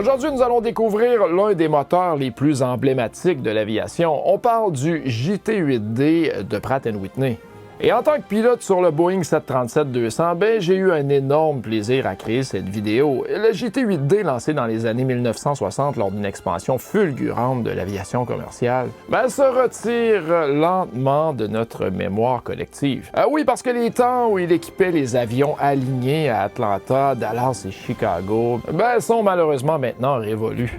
Aujourd'hui, nous allons découvrir l'un des moteurs les plus emblématiques de l'aviation. On parle du JT8D de Pratt & Whitney. Et en tant que pilote sur le Boeing 737-200, j'ai eu un énorme plaisir à créer cette vidéo. Le JT8D, lancé dans les années 1960 lors d'une expansion fulgurante de l'aviation commerciale, se retire lentement de notre mémoire collective. Oui, parce que les temps où il équipait les avions alignés à Atlanta, Dallas et Chicago, sont malheureusement maintenant révolus.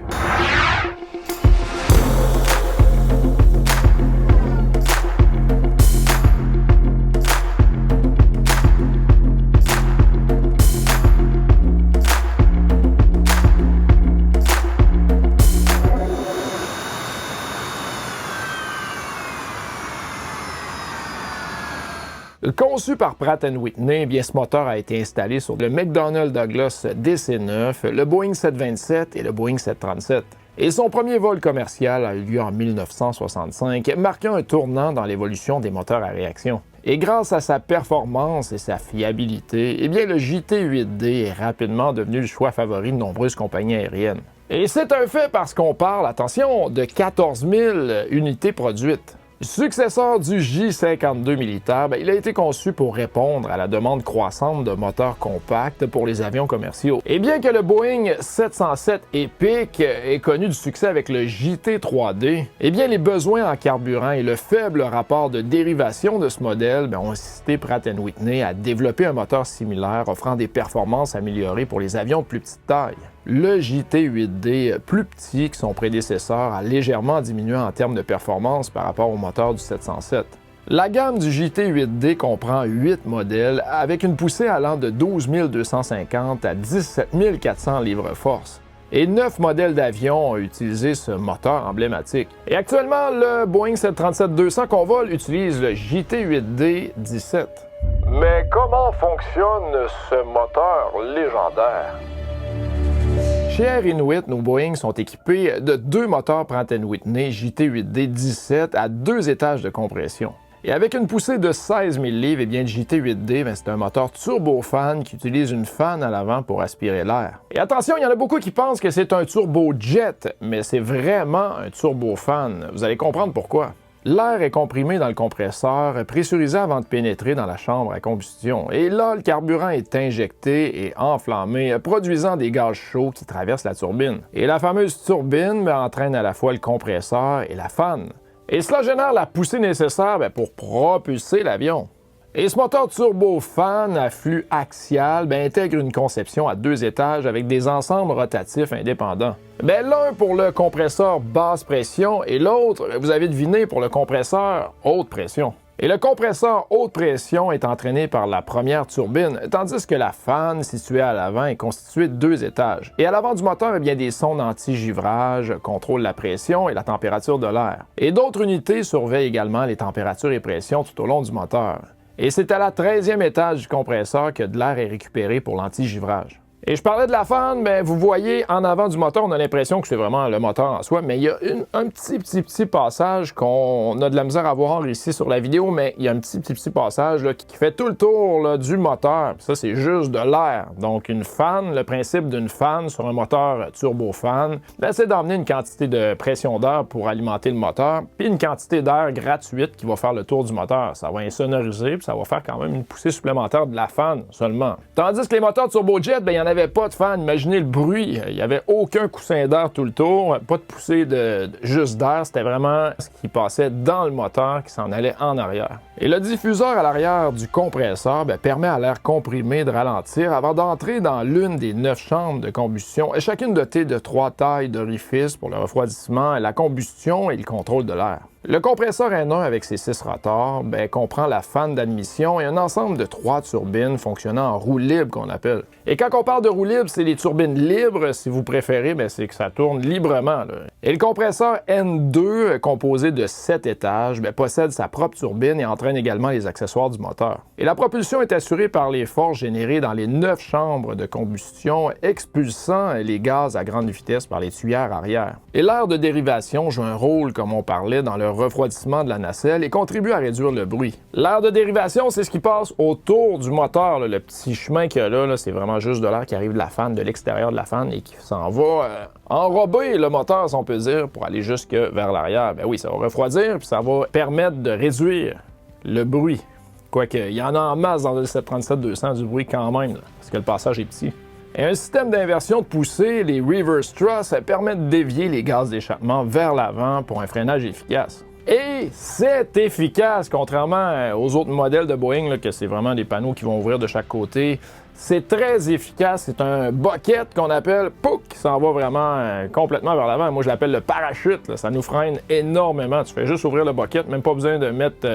Conçu par Pratt & Whitney, ce moteur a été installé sur le McDonnell Douglas DC-9, le Boeing 727 et le Boeing 737. Et son premier vol commercial a eu lieu en 1965, marquant un tournant dans l'évolution des moteurs à réaction. Et grâce à sa performance et sa fiabilité, le JT8D est rapidement devenu le choix favori de nombreuses compagnies aériennes. Et c'est un fait parce qu'on parle, attention, de 14 000 unités produites. Successeur du J-52 militaire, il a été conçu pour répondre à la demande croissante de moteurs compacts pour les avions commerciaux. Et bien que le Boeing 707 Epic ait connu du succès avec le JT3D, les besoins en carburant et le faible rapport de dérivation de ce modèle ont incité Pratt & Whitney à développer un moteur similaire offrant des performances améliorées pour les avions de plus petite taille. Le JT8D, plus petit que son prédécesseur, a légèrement diminué en termes de performance par rapport au moteur du 707. La gamme du JT8D comprend 8 modèles avec une poussée allant de 12 250 à 17 400 livres-force. Et 9 modèles d'avions ont utilisé ce moteur emblématique. Et actuellement, le Boeing 737-200 qu'on vole utilise le JT8D 17. Mais comment fonctionne ce moteur légendaire? Chez Air Inuit, nos Boeing sont équipés de 2 moteurs Pratt & Whitney JT8D 17 à 2 étages de compression. Et avec une poussée de 16 000 livres, le JT8D, c'est un moteur turbofan qui utilise une fan à l'avant pour aspirer l'air. Et attention, il y en a beaucoup qui pensent que c'est un turbojet, mais c'est vraiment un turbofan. Vous allez comprendre pourquoi. L'air est comprimé dans le compresseur, pressurisé avant de pénétrer dans la chambre à combustion. Et là, le carburant est injecté et enflammé, produisant des gaz chauds qui traversent la turbine. Et la fameuse turbine entraîne à la fois le compresseur et la fan. Et cela génère la poussée nécessaire pour propulser l'avion. Et ce moteur turbofan à flux axial intègre une conception à 2 étages avec des ensembles rotatifs indépendants. L'un pour le compresseur basse pression et l'autre, vous avez deviné, pour le compresseur haute pression. Et le compresseur haute pression est entraîné par la première turbine, tandis que la fan, située à l'avant, est constituée de 2 étages. Et à l'avant du moteur, des sondes anti-givrage contrôlent la pression et la température de l'air. Et d'autres unités surveillent également les températures et pressions tout au long du moteur. Et c'est à la 13e étage du compresseur que de l'air est récupéré pour l'anti-givrage. Et je parlais de la fan, vous voyez, en avant du moteur, on a l'impression que c'est vraiment le moteur en soi, mais il y a un petit passage qu'on a de la misère à voir ici sur la vidéo, mais il y a un petit passage qui fait tout le tour du moteur. Ça, c'est juste de l'air. Donc, une fan, le principe d'une fan sur un moteur turbofan, c'est d'emmener une quantité de pression d'air pour alimenter le moteur, puis une quantité d'air gratuite qui va faire le tour du moteur. Ça va insonoriser, puis ça va faire quand même une poussée supplémentaire de la fan seulement. Tandis que les moteurs turbojet, il y en a avait pas de fan, imaginez le bruit, il n'y avait aucun coussin d'air tout le tour, pas de poussée juste d'air, c'était vraiment ce qui passait dans le moteur qui s'en allait en arrière. Et le diffuseur à l'arrière du compresseur permet à l'air comprimé de ralentir avant d'entrer dans l'une des 9 chambres de combustion, chacune dotée de 3 tailles d'orifices pour le refroidissement, la combustion et le contrôle de l'air. Le compresseur N1 avec ses 6 rotors comprend la fan d'admission et un ensemble de 3 turbines fonctionnant en roue libre qu'on appelle. Et quand on parle de roue libre, c'est les turbines libres, si vous préférez, c'est que ça tourne librement. Et le compresseur N2, composé de 7 étages, possède sa propre turbine et entraîne également les accessoires du moteur. Et la propulsion est assurée par les forces générées dans les 9 chambres de combustion, expulsant les gaz à grande vitesse par les tuyères arrière. Et l'air de dérivation joue un rôle, comme on parlait, dans le refroidissement de la nacelle et contribue à réduire le bruit. L'air de dérivation, c'est ce qui passe autour du moteur. Là. Le petit chemin qu'il y a là, c'est vraiment juste de l'air qui arrive de la fan, de l'extérieur de la fan et qui s'en va enrober le moteur, si on peut dire, pour aller jusque vers l'arrière. Ben oui, ça va refroidir puis ça va permettre de réduire le bruit. Quoique, il y en a en masse dans le 737-200 du bruit quand même, là, parce que le passage est petit. Et un système d'inversion de poussée, les reverse thrust, permet de dévier les gaz d'échappement vers l'avant pour un freinage efficace. Et c'est efficace, contrairement aux autres modèles de Boeing, là, que c'est vraiment des panneaux qui vont ouvrir de chaque côté. C'est très efficace, c'est un bucket qu'on appelle POUC, qui s'en va vraiment complètement vers l'avant. Moi, je l'appelle le parachute, là. Ça nous freine énormément. Tu fais juste ouvrir le bucket, même pas besoin de mettre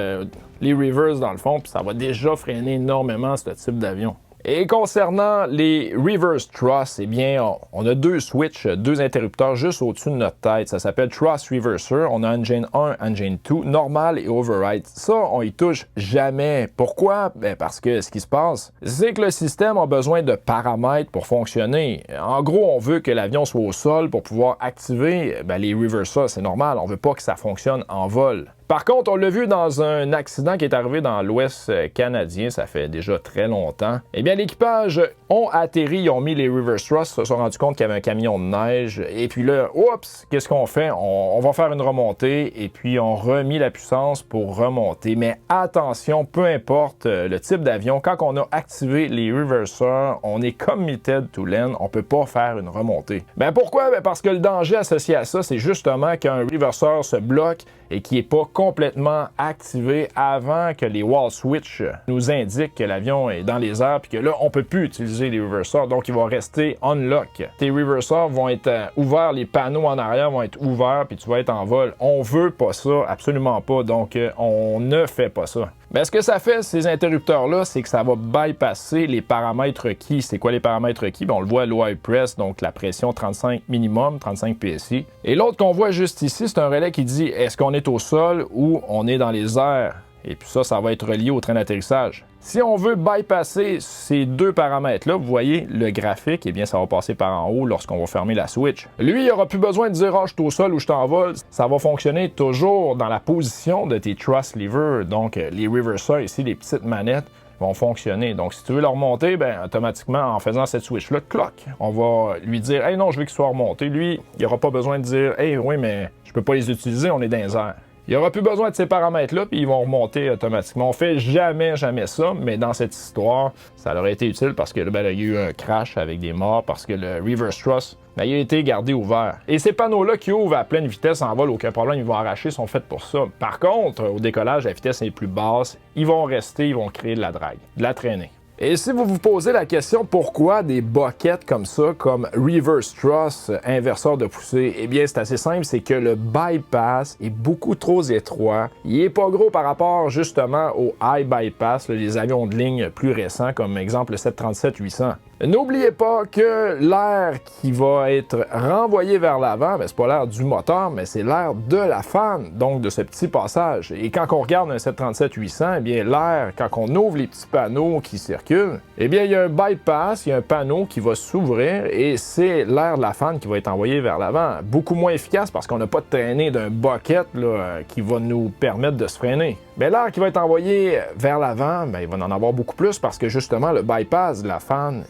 les reverse dans le fond, puis ça va déjà freiner énormément ce type d'avion. Et concernant les reverse thrust, eh bien, on a deux switches, deux interrupteurs juste au-dessus de notre tête. Ça s'appelle thrust reverser. On a engine 1, engine 2, normal et override. Ça, on y touche jamais. Pourquoi? Ben parce que ce qui se passe, c'est que le système a besoin de paramètres pour fonctionner. En gros, on veut que l'avion soit au sol pour pouvoir activer les reversers. C'est normal. On veut pas que ça fonctionne en vol. Par contre, on l'a vu dans un accident qui est arrivé dans l'Ouest canadien, ça fait déjà très longtemps. Eh bien, l'équipage ont atterri, ils ont mis les reverse thrust, se sont rendus compte qu'il y avait un camion de neige, et puis là, oups, qu'est-ce qu'on fait? On va faire une remontée, et puis on remis la puissance pour remonter. Mais attention, peu importe le type d'avion, quand on a activé les reversers, on est committed to land, on peut pas faire une remontée. Ben pourquoi? Ben parce que le danger associé à ça, c'est justement qu'un reverser se bloque et qui n'est pas complètement activé avant que les wall switch nous indiquent que l'avion est dans les airs puis que là, on ne peut plus utiliser les reversers. Donc, il va rester unlock. Tes reversers vont être ouverts, les panneaux en arrière vont être ouverts puis tu vas être en vol. On veut pas ça, absolument pas. Donc, on ne fait pas ça. Mais ce que ça fait, ces interrupteurs-là, c'est que ça va bypasser les paramètres requis. C'est quoi les paramètres requis? Bien, on le voit à low high press, donc la pression 35 minimum, 35 PSI. Et l'autre qu'on voit juste ici, c'est un relais qui dit est-ce qu'on est au sol ou on est dans les airs? Et puis ça va être relié au train d'atterrissage. Si on veut bypasser ces deux paramètres-là, vous voyez le graphique, eh bien ça va passer par en haut lorsqu'on va fermer la switch. Lui, il n'aura plus besoin de dire « Ah, je suis au sol ou je t'envole ». Ça va fonctionner toujours dans la position de tes thrust levers. Donc, les reversers ici, les petites manettes, vont fonctionner. Donc, si tu veux le remonter, ben automatiquement, en faisant cette switch-là, cloc, on va lui dire « Hey, non, je veux qu'il soit remonté ». Lui, il n'aura pas besoin de dire « Hey, oui, mais je peux pas les utiliser, on est dans les airs ». Il n'y aura plus besoin de ces paramètres-là, puis ils vont remonter automatiquement. On fait jamais ça, mais dans cette histoire, ça aurait été utile parce que il y a eu un crash avec des morts parce que le reverse thrust il a été gardé ouvert. Et ces panneaux-là qui ouvrent à pleine vitesse en vol, aucun problème, ils vont arracher, sont faits pour ça. Par contre, au décollage, la vitesse est plus basse, ils vont rester, ils vont créer de la drague, de la traînée. Et si vous vous posez la question pourquoi des buckets comme ça, comme reverse thrust, inverseur de poussée, eh bien c'est assez simple, c'est que le bypass est beaucoup trop étroit. Il est pas gros par rapport justement au high bypass, les avions de ligne plus récents comme exemple le 737-800. N'oubliez pas que l'air qui va être renvoyé vers l'avant, c'est pas l'air du moteur, mais c'est l'air de la fan, donc de ce petit passage. Et quand on regarde un 737-800, eh bien l'air, quand on ouvre les petits panneaux qui circulent, eh bien il y a un bypass, il y a un panneau qui va s'ouvrir et c'est l'air de la fan qui va être envoyé vers l'avant. Beaucoup moins efficace parce qu'on n'a pas de traînée d'un bucket là, qui va nous permettre de se freiner. Mais l'air qui va être envoyé vers l'avant, il va en avoir beaucoup plus parce que justement le bypass de la fan,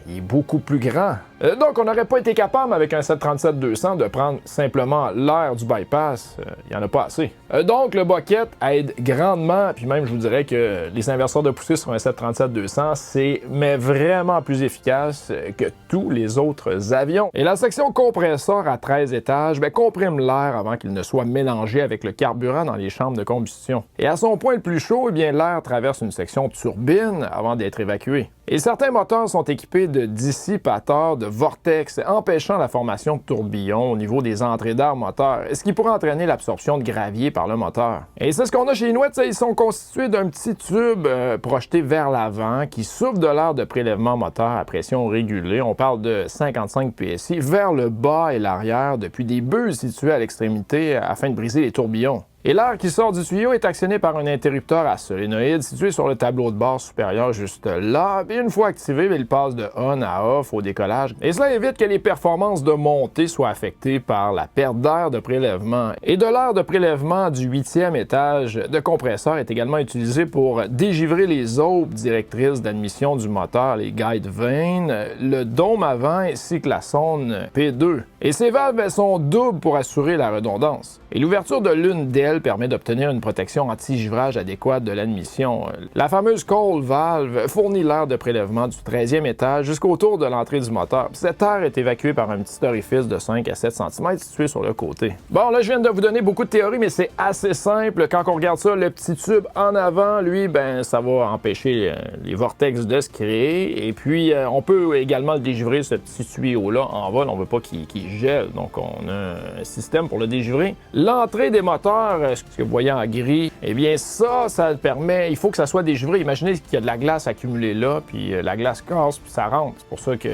il est beaucoup plus grand. Donc, on n'aurait pas été capable avec un 737-200 de prendre simplement l'air du bypass. Il n'y en a pas assez. Donc, le bucket aide grandement, puis même je vous dirais que les inverseurs de poussée sur un 737-200, c'est vraiment plus efficace que tous les autres avions. Et la section compresseur à 13 étages comprime l'air avant qu'il ne soit mélangé avec le carburant dans les chambres de combustion. Et à son point le plus chaud, eh bien l'air traverse une section turbine avant d'être évacué. Et certains moteurs sont équipés de dissipateurs de vortex, empêchant la formation de tourbillons au niveau des entrées d'air moteur, ce qui pourrait entraîner l'absorption de gravier par le moteur. Et c'est ce qu'on a chez Inuit, ils sont constitués d'un petit tube projeté vers l'avant qui souffle de l'air de prélèvement moteur à pression régulée, on parle de 55 PSI, vers le bas et l'arrière depuis des buses situées à l'extrémité afin de briser les tourbillons. Et l'air qui sort du tuyau est actionné par un interrupteur à solénoïde situé sur le tableau de bord supérieur juste là. Et une fois activé, il passe de on à off au décollage. Et cela évite que les performances de montée soient affectées par la perte d'air de prélèvement. Et de l'air de prélèvement du 8e étage de compresseur est également utilisé pour dégivrer les aubes directrices d'admission du moteur, les guide vanes, le dôme avant ainsi que la sonde P2. Et ces valves sont doubles pour assurer la redondance. Et l'ouverture de l'une d'elles permet d'obtenir une protection anti-givrage adéquate de l'admission. La fameuse cold valve fournit l'air de prélèvement du 13e étage jusqu'au tour de l'entrée du moteur. Cet air est évacué par un petit orifice de 5 à 7 cm situé sur le côté. Bon, là, je viens de vous donner beaucoup de théories, mais c'est assez simple. Quand on regarde ça, le petit tube en avant, lui, ben, ça va empêcher les vortex de se créer. Et puis, on peut également le dégivrer, ce petit tuyau-là, en vol. On ne veut pas qu'il gèle, donc on a un système pour le dégivrer. L'entrée des moteurs, ce que vous voyez en gris, eh bien ça permet, il faut que ça soit dégivré. Imaginez qu'il y a de la glace accumulée là, puis la glace casse, puis ça rentre. C'est pour ça que,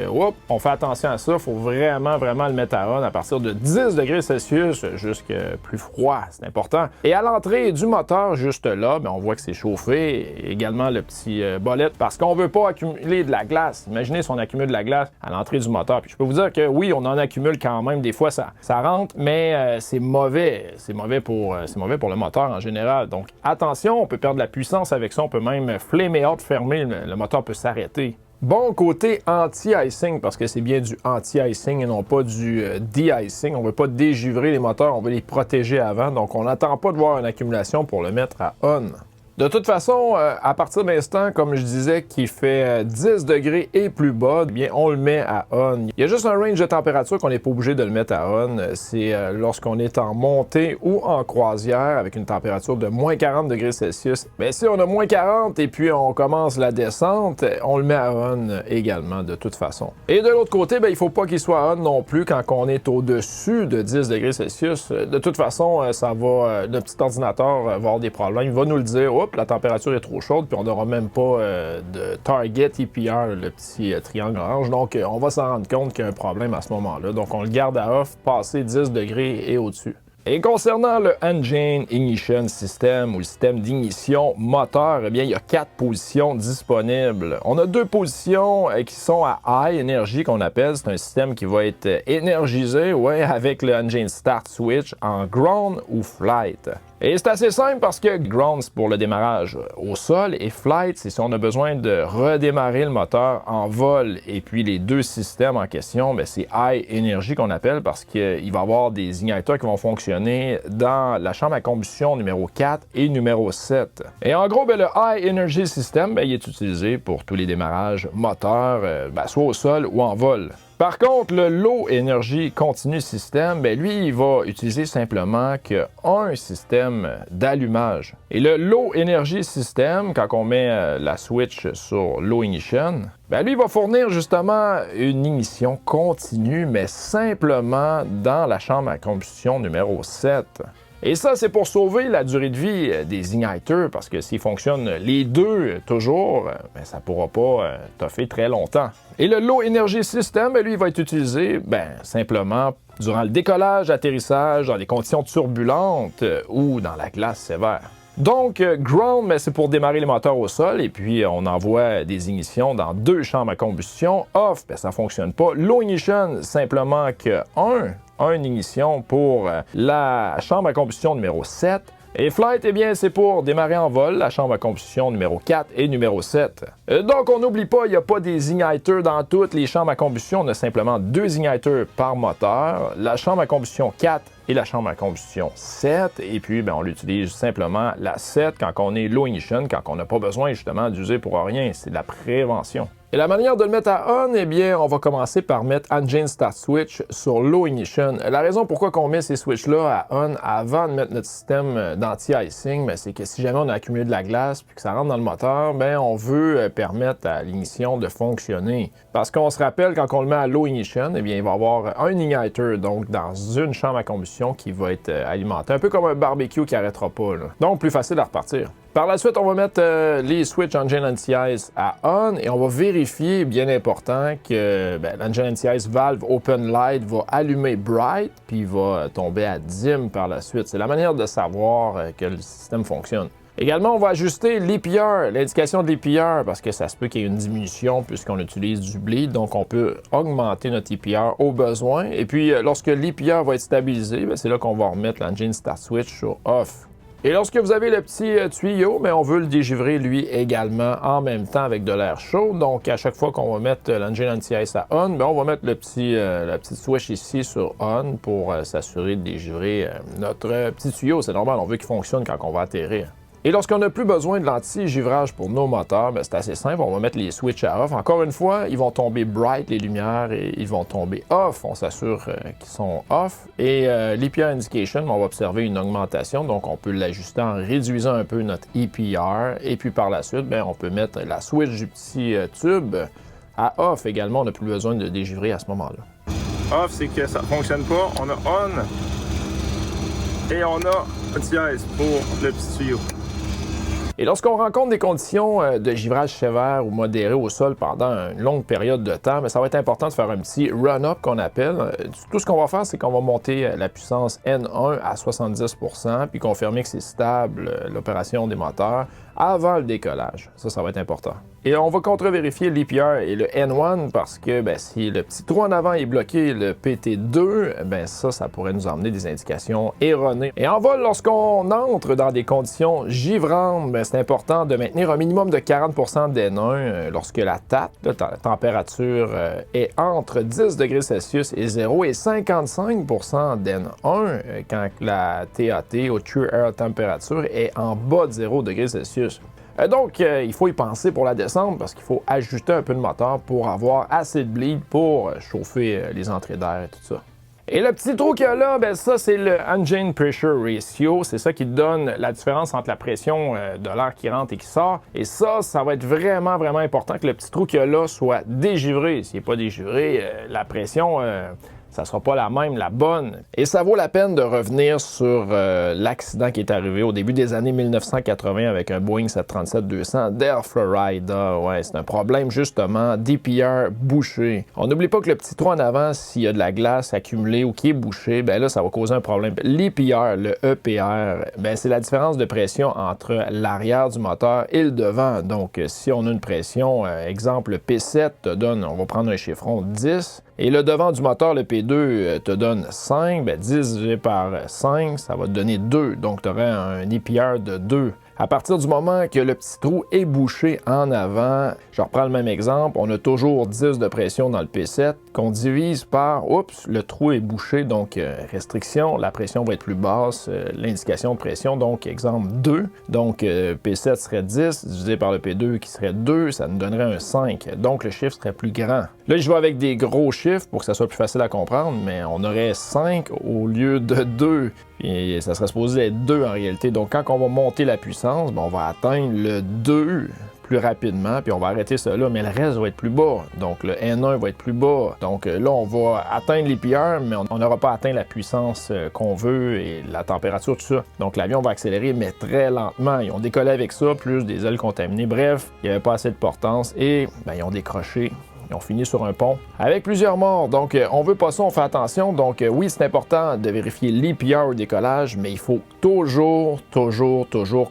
on fait attention à ça. Il faut vraiment le mettre à on à partir de 10 degrés Celsius jusqu'à plus froid. C'est important. Et à l'entrée du moteur, juste là, bien, on voit que c'est chauffé. Et également le petit bolette, parce qu'on ne veut pas accumuler de la glace. Imaginez si on accumule de la glace à l'entrée du moteur. Puis je peux vous dire que oui, on en accumule quand même. Des fois, ça rentre, mais c'est mauvais. C'est mauvais pour le moteur en général. Donc attention, on peut perdre de la puissance avec ça. On peut même flamer out, fermer. Le moteur peut s'arrêter. Bon côté anti-icing, parce que c'est bien du anti-icing et non pas du de-icing. On ne veut pas dégivrer les moteurs, on veut les protéger avant. Donc on n'attend pas de voir une accumulation pour le mettre à on. De toute façon, à partir de l'instant, comme je disais, qui fait 10 degrés et plus bas, bien, on le met à on. Il y a juste un range de température qu'on n'est pas obligé de le mettre à on. C'est lorsqu'on est en montée ou en croisière avec une température de moins 40 degrés Celsius. Mais si on a moins 40 et puis on commence la descente, on le met à on également de toute façon. Et de l'autre côté, bien, il ne faut pas qu'il soit on non plus quand on est au-dessus de 10 degrés Celsius. De toute façon, notre petit ordinateur va avoir des problèmes. Il va nous le dire. La température est trop chaude, puis on n'aura même pas de target EPR, le petit triangle orange. Donc, on va s'en rendre compte qu'il y a un problème à ce moment-là. Donc, on le garde à off, passé 10 degrés et au-dessus. Et concernant le Engine Ignition System ou le système d'ignition moteur, eh bien, il y a 4 positions disponibles. On a 2 positions qui sont à high energy qu'on appelle. C'est un système qui va être énergisé avec le Engine Start Switch en ground ou flight. Et c'est assez simple parce que ground, c'est pour le démarrage au sol et flight, c'est si on a besoin de redémarrer le moteur en vol. Et puis les 2 systèmes en question, bien, c'est high energy qu'on appelle parce qu'il va y avoir des igniteurs qui vont fonctionner dans la chambre à combustion numéro 4 et numéro 7. Et en gros, bien, le high energy system, bien, il est utilisé pour tous les démarrages moteurs, soit au sol ou en vol. Par contre, le Low Energy Continue System, bien, lui, il va utiliser simplement qu'un système d'allumage. Et le Low Energy System, quand on met la switch sur Low Ignition, bien, lui, il va fournir justement une ignition continue, mais simplement dans la chambre à combustion numéro 7. Et ça, c'est pour sauver la durée de vie des igniteurs, parce que s'ils fonctionnent les 2 toujours, bien, ça ne pourra pas toffer très longtemps. Et le Low Energy System, bien, lui, il va être utilisé simplement durant le décollage, atterrissage, dans des conditions turbulentes ou dans la glace sévère. Donc, ground, c'est pour démarrer les moteurs au sol et puis on envoie des ignitions dans 2 chambres à combustion. Off, ça ne fonctionne pas. Low ignition, simplement que une ignition pour la chambre à combustion numéro 7. Et flight, eh bien, c'est pour démarrer en vol, la chambre à combustion numéro 4 et numéro 7. Donc, on n'oublie pas, il n'y a pas des igniteurs dans toutes les chambres à combustion. On a simplement 2 igniteurs par moteur. La chambre à combustion 4 et la chambre à combustion 7. Et puis, on l'utilise simplement la 7 quand on est low ignition, quand on n'a pas besoin justement d'user pour rien. C'est de la prévention. Et la manière de le mettre à on, eh bien, on va commencer par mettre Engine Start Switch sur Low Ignition. La raison pourquoi on met ces switches-là à on avant de mettre notre système d'anti-icing, c'est que si jamais on a accumulé de la glace puis que ça rentre dans le moteur, on veut permettre à l'ignition de fonctionner. Parce qu'on se rappelle, quand on le met à Low Ignition, eh bien, il va y avoir un igniter, donc dans une chambre à combustion diminution qui va être alimentée, un peu comme un barbecue qui n'arrêtera pas, là. Donc, plus facile à repartir. Par la suite, on va mettre les switch Engine Anti-Ice à on et on va vérifier, bien important, que l'Engine Anti-Ice valve Open Light va allumer Bright puis va tomber à Dim par la suite. C'est la manière de savoir que le système fonctionne. Également, on va ajuster l'EPR, l'indication de l'EPR, parce que ça se peut qu'il y ait une diminution puisqu'on utilise du bleed, donc on peut augmenter notre EPR au besoin. Et puis, lorsque l'EPR va être stabilisé, c'est là qu'on va remettre l'Engine Start Switch sur Off. Et lorsque vous avez le petit tuyau, on veut le dégivrer lui également en même temps avec de l'air chaud. Donc, à chaque fois qu'on va mettre l'Engine Anti-Ice à on, on va mettre la petite switch ici sur on pour s'assurer de dégivrer notre petit tuyau. C'est normal, on veut qu'il fonctionne quand on va atterrir. Et lorsqu'on n'a plus besoin de l'anti-givrage pour nos moteurs, c'est assez simple, on va mettre les switches à off. Encore une fois, ils vont tomber bright, les lumières, et ils vont tomber off. On s'assure qu'ils sont off. Et l'EPR indication, on va observer une augmentation, donc on peut l'ajuster en réduisant un peu notre EPR. Et puis par la suite, on peut mettre la switch du petit tube à off également. On n'a plus besoin de dégivrer à ce moment-là. Off, c'est que ça ne fonctionne pas. On a on et on a anti-ice pour le petit tuyau. Et lorsqu'on rencontre des conditions de givrage sévère ou modéré au sol pendant une longue période de temps, ça va être important de faire un petit run-up qu'on appelle. Tout ce qu'on va faire, c'est qu'on va monter la puissance N1 à 70%, puis confirmer que c'est stable, l'opération des moteurs, avant le décollage. Ça va être important. Et on va contre-vérifier l'EPR et le N1 parce que si le petit trou en avant est bloqué, le PT2, ça pourrait nous emmener des indications erronées. Et en vol, lorsqu'on entre dans des conditions givrantes, c'est important de maintenir un minimum de 40% d'N1 lorsque la TAT, la température, est entre 10 degrés Celsius et 0 et 55% d'N1 quand la TAT, ou True Air Temperature, est en bas de 0 degrés Celsius. Donc, il faut y penser pour la descente parce qu'il faut ajuster un peu le moteur pour avoir assez de bleed pour chauffer les entrées d'air et tout ça. Et le petit trou qu'il y a là, ça c'est le Engine Pressure Ratio. C'est ça qui donne la différence entre la pression de l'air qui rentre et qui sort. Et ça va être vraiment, vraiment important que le petit trou qu'il y a là soit dégivré. S'il n'est pas dégivré, la pression... ça ne sera pas la même, la bonne. Et ça vaut la peine de revenir sur l'accident qui est arrivé au début des années 1980 avec un Boeing 737-200 d'Air Florida. Ouais, c'est un problème justement d'EPR bouché. On n'oublie pas que le petit trou en avant, s'il y a de la glace accumulée ou qui est bouché, là, ça va causer un problème. L'EPR, le EPR, c'est la différence de pression entre l'arrière du moteur et le devant. Donc, si on a une pression, exemple, le P7 te donne, on va prendre un chiffron 10, et le devant du moteur, le P2, te donne 5, 10 divisé par 5, ça va te donner 2. Donc, tu aurais un EPR de 2. À partir du moment que le petit trou est bouché en avant, je reprends le même exemple, on a toujours 10 de pression dans le P7 qu'on divise par, le trou est bouché, donc restriction, la pression va être plus basse, l'indication de pression, donc exemple 2, donc P7 serait 10 divisé par le P2 qui serait 2, ça nous donnerait un 5, donc le chiffre serait plus grand. Là, je vais avec des gros chiffres pour que ça soit plus facile à comprendre, mais on aurait 5 au lieu de 2. Et ça serait supposé être 2 en réalité. Donc, quand on va monter la puissance, on va atteindre le 2 plus rapidement, puis on va arrêter ça là, mais le reste va être plus bas. Donc, le N1 va être plus bas. Donc, là, on va atteindre l'EPR, mais on n'aura pas atteint la puissance qu'on veut et la température, tout ça. Donc, l'avion va accélérer, mais très lentement. Ils ont décollé avec ça, plus des ailes contaminées. Bref, il n'y avait pas assez de portance et ils ont décroché. Ils ont fini sur un pont avec plusieurs morts. Donc, on veut pas ça, on fait attention. Donc, oui, c'est important de vérifier l'EPR au décollage, mais il faut toujours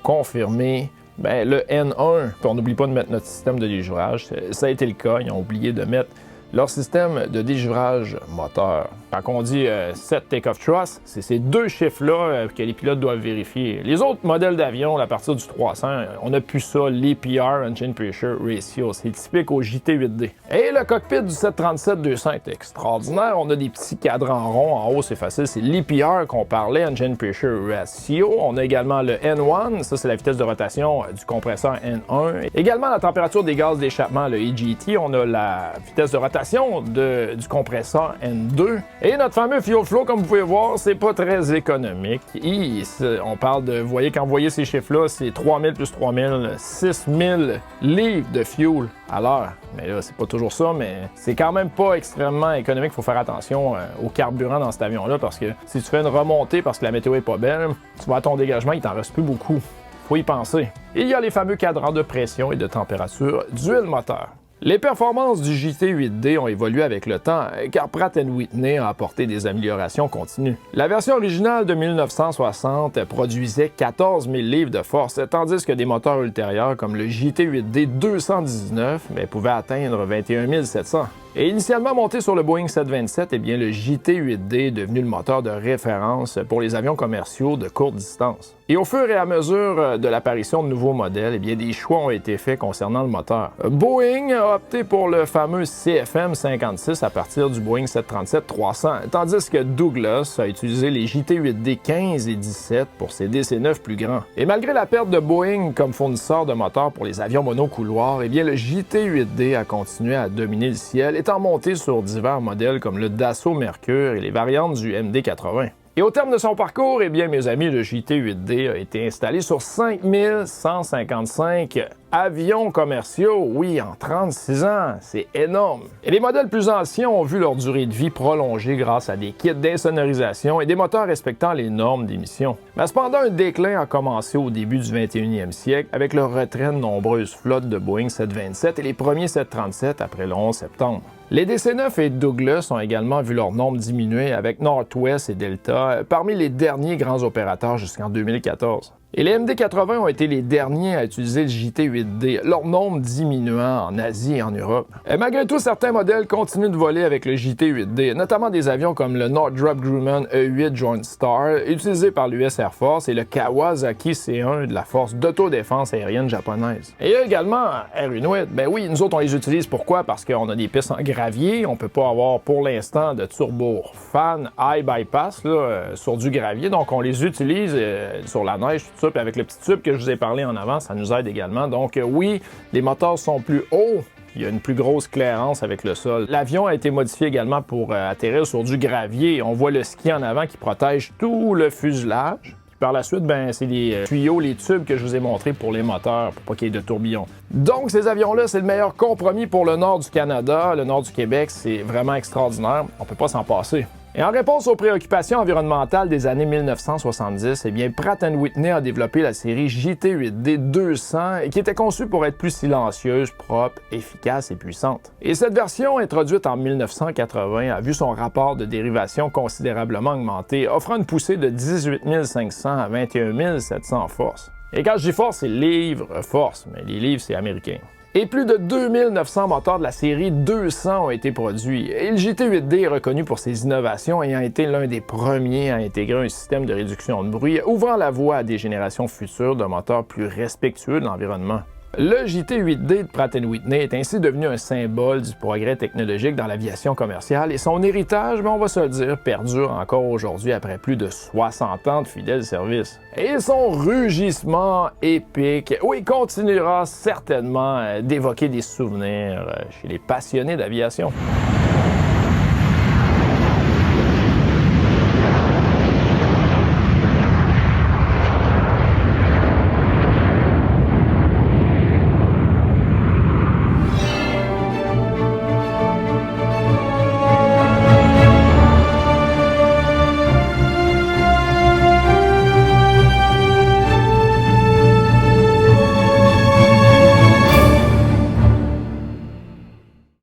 confirmer le N1. Puis on n'oublie pas de mettre notre système de dégivrage. Ça a été le cas. Ils ont oublié de mettre leur système de dégivrage moteur. Quand on dit set take-off thrust, c'est ces deux chiffres-là que les pilotes doivent vérifier. Les autres modèles d'avion, à partir du 300, on n'a plus ça, l'EPR, Engine Pressure Ratio. C'est typique au JT8D. Et le cockpit du 737-200 est extraordinaire. On a des petits cadrans ronds. En haut, c'est facile. C'est l'EPR qu'on parlait, Engine Pressure Ratio. On a également le N1. Ça, c'est la vitesse de rotation du compresseur N1. Également, la température des gaz d'échappement, le EGT. On a la vitesse de rotation l'adaptation du compresseur N2. Et notre fameux fuel flow, comme vous pouvez voir, c'est pas très économique. On parle de, vous voyez, quand vous voyez ces chiffres-là, c'est 3000 plus 3000, 6000 livres de fuel à l'heure. Mais là, c'est pas toujours ça, mais c'est quand même pas extrêmement économique. Il faut faire attention au carburant dans cet avion-là, parce que si tu fais une remontée parce que la météo est pas belle, tu vas à ton dégagement, il t'en reste plus beaucoup. Faut y penser. Il y a les fameux cadrans de pression et de température d'huile moteur. Les performances du JT8D ont évolué avec le temps, car Pratt & Whitney a apporté des améliorations continues. La version originale de 1960 produisait 14 000 livres de force, tandis que des moteurs ultérieurs comme le JT8D 219 pouvaient atteindre 21 700. Et initialement monté sur le Boeing 727, le JT8D est devenu le moteur de référence pour les avions commerciaux de courte distance. Et au fur et à mesure de l'apparition de nouveaux modèles, des choix ont été faits concernant le moteur. Boeing a opté pour le fameux CFM56 à partir du Boeing 737-300, tandis que Douglas a utilisé les JT8D 15 et 17 pour ses DC-9 plus grands. Et malgré la perte de Boeing comme fournisseur de moteurs pour les avions monocouloirs, le JT8D a continué à dominer le ciel, étant monté sur divers modèles comme le Dassault Mercure et les variantes du MD-80. Et au terme de son parcours, mes amis, le JT8D a été installé sur 5155 avions commerciaux, oui, en 36 ans, c'est énorme. Et les modèles plus anciens ont vu leur durée de vie prolongée grâce à des kits d'insonorisation et des moteurs respectant les normes d'émission. Mais cependant, un déclin a commencé au début du 21e siècle avec le retrait de nombreuses flottes de Boeing 727 et les premiers 737 après le 11 septembre. Les DC-9 et Douglas ont également vu leur nombre diminuer avec Northwest et Delta parmi les derniers grands opérateurs jusqu'en 2014. Et les MD-80 ont été les derniers à utiliser le JT8D, leur nombre diminuant en Asie et en Europe. Et malgré tout, certains modèles continuent de voler avec le JT8D, notamment des avions comme le Northrop Grumman E-8 Joint Star, utilisé par l'US Air Force, et le Kawasaki C1 de la Force d'autodéfense aérienne japonaise. Et il y a également Air Inuit. Oui, nous autres, on les utilise. Pourquoi? Parce qu'on a des pistes en gravier. On peut pas avoir, pour l'instant, de turbofan high bypass sur du gravier. Donc, on les utilise sur la neige, tout ça. Puis avec le petit tube que je vous ai parlé en avant, ça nous aide également. Donc oui, les moteurs sont plus hauts, il y a une plus grosse clairance avec le sol. L'avion a été modifié également pour atterrir sur du gravier. On voit le ski en avant qui protège tout le fuselage. Par la suite, c'est les tuyaux, les tubes que je vous ai montrés pour les moteurs, pour pas qu'il y ait de tourbillons. Donc, ces avions-là, c'est le meilleur compromis pour le nord du Canada. Le nord du Québec, c'est vraiment extraordinaire. On peut pas s'en passer. Et en réponse aux préoccupations environnementales des années 1970, Pratt & Whitney a développé la série JT8D 200 qui était conçue pour être plus silencieuse, propre, efficace et puissante. Et cette version, introduite en 1980, a vu son rapport de dérivation considérablement augmenter, offrant une poussée de 18 500 à 21 700 forces. Et quand je dis force, c'est livres-force, mais les livres, c'est américain. Et plus de 2900 moteurs de la série 200 ont été produits. Et le JT8D est reconnu pour ses innovations, ayant été l'un des premiers à intégrer un système de réduction de bruit, ouvrant la voie à des générations futures de moteurs plus respectueux de l'environnement. Le JT8D de Pratt & Whitney est ainsi devenu un symbole du progrès technologique dans l'aviation commerciale et son héritage, on va se le dire, perdure encore aujourd'hui après plus de 60 ans de fidèle service. Et son rugissement épique, continuera certainement d'évoquer des souvenirs chez les passionnés d'aviation.